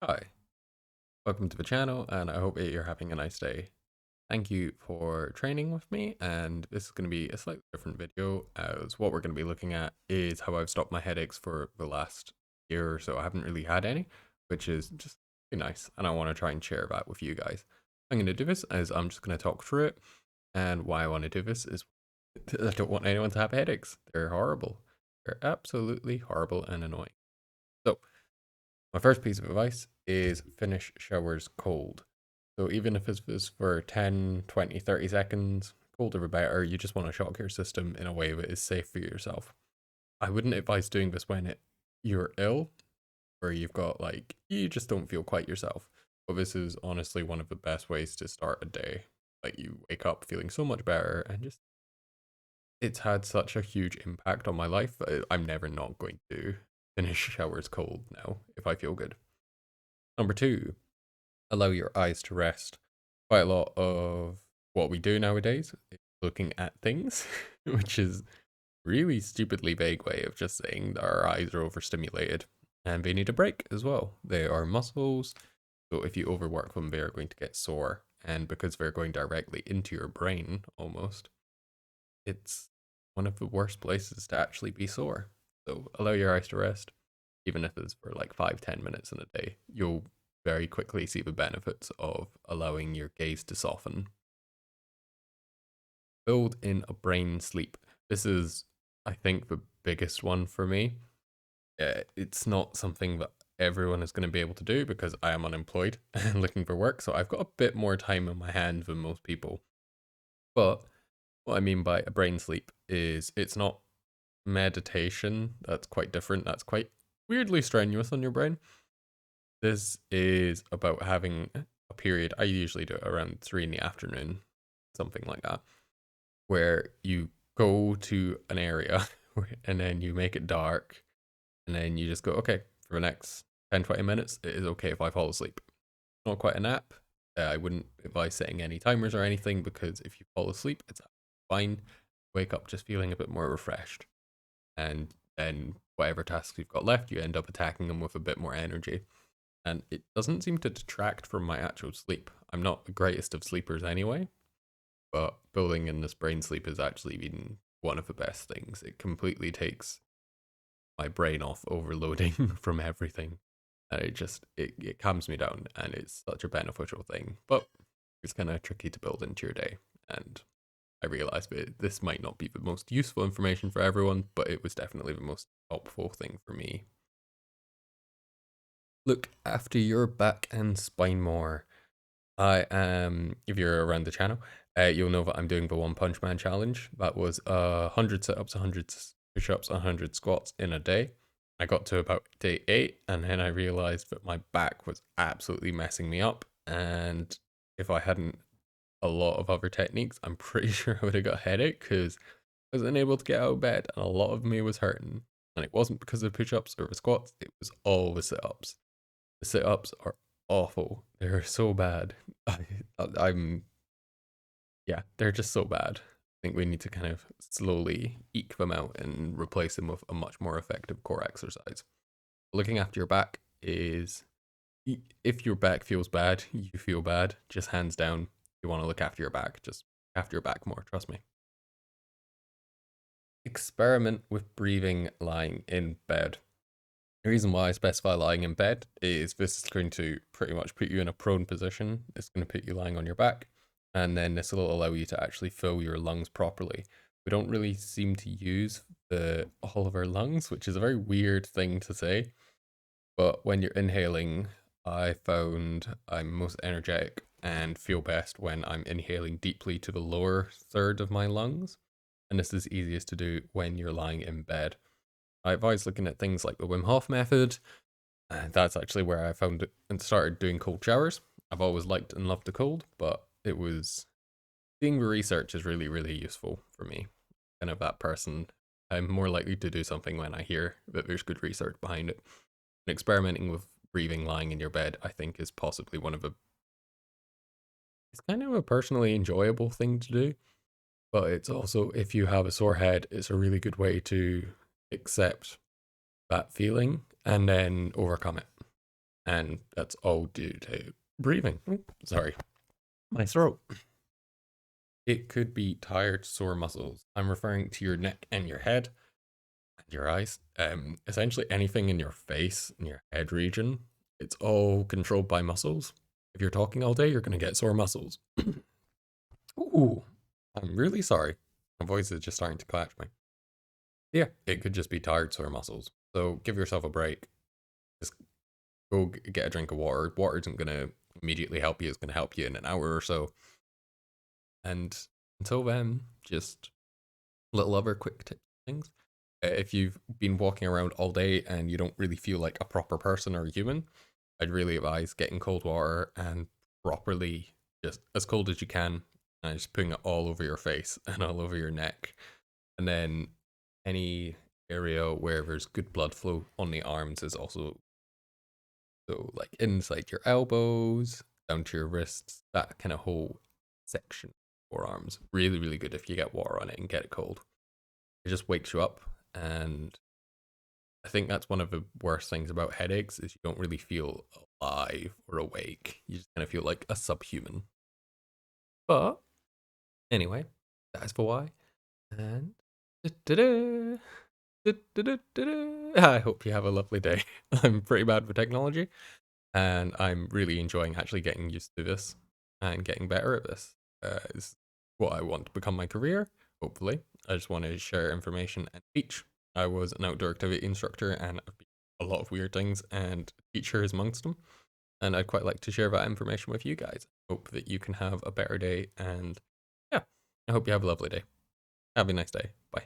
Hi, welcome to the channel, and I hope that you're having a nice day. Thank you for training with me, and this is going to be a slightly different video, as what we're going to be looking at is how I've stopped my headaches for the last year or so. I haven't really had any, which is just really nice, and I want to try and share that with you guys. I'm going to do this as I'm just going to talk through it, and why I want to do this is I don't want anyone to have headaches. They're horrible. They're absolutely horrible and annoying. So, my first piece of advice is finish showers cold. So even if it's was for 10, 20, 30 seconds, colder the better, you just want to shock your system in a way that is safe for yourself. I wouldn't advise doing this when you're ill or you've got you just don't feel quite yourself. But this is honestly one of the best ways to start a day. Like you wake up feeling so much better and just it's had such a huge impact on my life. I'm never not going to finish showers cold now if I feel good. Number two, allow your eyes to rest. Quite a lot of what we do nowadays is looking at things, which is really stupidly vague way of just saying that our eyes are overstimulated and they need a break as well. They are muscles, so if you overwork them, they are going to get sore. And because they're going directly into your brain almost, it's one of the worst places to actually be sore. So allow your eyes to rest, even if it's for like 5, 10 minutes in a day. You'll very quickly see the benefits of allowing your gaze to soften. Build in a brain sleep. This is, I think, the biggest one for me. It's not something that everyone is going to be able to do because I am unemployed and looking for work. So I've got a bit more time in my hand than most people. But what I mean by a brain sleep is it's not meditation. That's quite different. That's quite weirdly strenuous on your brain. This is about having a period. I usually do it around 3 in the afternoon, something like that, where you go to an area and then you make it dark and then you just go, okay, for the next 10, 20 minutes, it is okay if I fall asleep. Not quite a nap. I wouldn't advise setting any timers or anything because if you fall asleep, it's fine. Wake up just feeling a bit more refreshed. And then whatever tasks you've got left, you end up attacking them with a bit more energy. And it doesn't seem to detract from my actual sleep. I'm not the greatest of sleepers anyway, but building in this brain sleep has actually been one of the best things. It completely takes my brain off overloading from everything. And it calms me down and it's such a beneficial thing. But it's kind of tricky to build into your day. And I realized that this might not be the most useful information for everyone, but it was definitely the most helpful thing for me. Look after your back and spine more. I am, if you're around the channel, you'll know that I'm doing the One Punch Man challenge. That was 100 sit-ups, 100 push-ups, 100 squats in a day. I got to about day 8, and then I realized that my back was absolutely messing me up. And if I hadn't a lot of other techniques, I'm pretty sure I would have got a headache because I was unable to get out of bed, and a lot of me was hurting. And it wasn't because of push-ups or the squats; it was all the sit-ups. The sit-ups are awful. They're so bad. I'm yeah, they're just so bad. I think we need to kind of slowly eke them out and replace them with a much more effective core exercise. Looking after your back is if your back feels bad, you feel bad. Just hands down, you want to look after your back. Just after your back more, trust me. Experiment with breathing lying in bed. The reason why I specify lying in bed is this is going to pretty much put you in a prone position. It's going to put you lying on your back, and then this will allow you to actually fill your lungs properly. We don't really seem to use the all of our lungs, which is a very weird thing to say. But when you're inhaling, I found I'm most energetic and feel best when I'm inhaling deeply to the lower third of my lungs. And this is easiest to do when you're lying in bed. I advise looking at things like the Wim Hof method, and that's actually where I found it and started doing cold showers. I've always liked and loved the cold, but it was seeing the research is really, really useful for me. Kind of that person. I'm more likely to do something when I hear that there's good research behind it. And experimenting with breathing lying in your bed, I think, is possibly one of the. It's kind of a personally enjoyable thing to do, but it's also, if you have a sore head, it's a really good way to accept that feeling and then overcome it. And that's all due to breathing. Sorry, my throat. It could be tired, sore muscles. I'm referring to your neck and your head and your eyes. Essentially anything in your face and your head region. It's all controlled by muscles. If you're talking all day, you're gonna get sore muscles. Ooh, I'm really sorry. My voice is just starting to catch me. Yeah, it could just be tired, sore muscles. So give yourself a break. Just go get a drink of water. Water isn't gonna immediately help you. It's gonna help you in an hour or so. And until then, just little other quick tips things. If you've been walking around all day and you don't really feel like a proper person or a human, I'd really advise getting cold water and properly, just as cold as you can, and just putting it all over your face and all over your neck. And then any area where there's good blood flow on the arms is also, so like inside your elbows, down to your wrists, that kind of whole section, forearms. Really, really good if you get water on it and get it cold. It just wakes you up, and I think that's one of the worst things about headaches is you don't really feel alive or awake. You just kind of feel like a subhuman. But anyway, that is for why. And da-da-da, da-da-da-da-da. I hope you have a lovely day. I'm pretty bad with technology, and I'm really enjoying actually getting used to this and getting better at this. Is what I want to become my career, hopefully. I just want to share information and teach. I was an outdoor activity instructor and I've been a lot of weird things, and teacher is amongst them. And I'd quite like to share that information with you guys. Hope that you can have a better day, and yeah, I hope you have a lovely day. Have a nice day. Bye.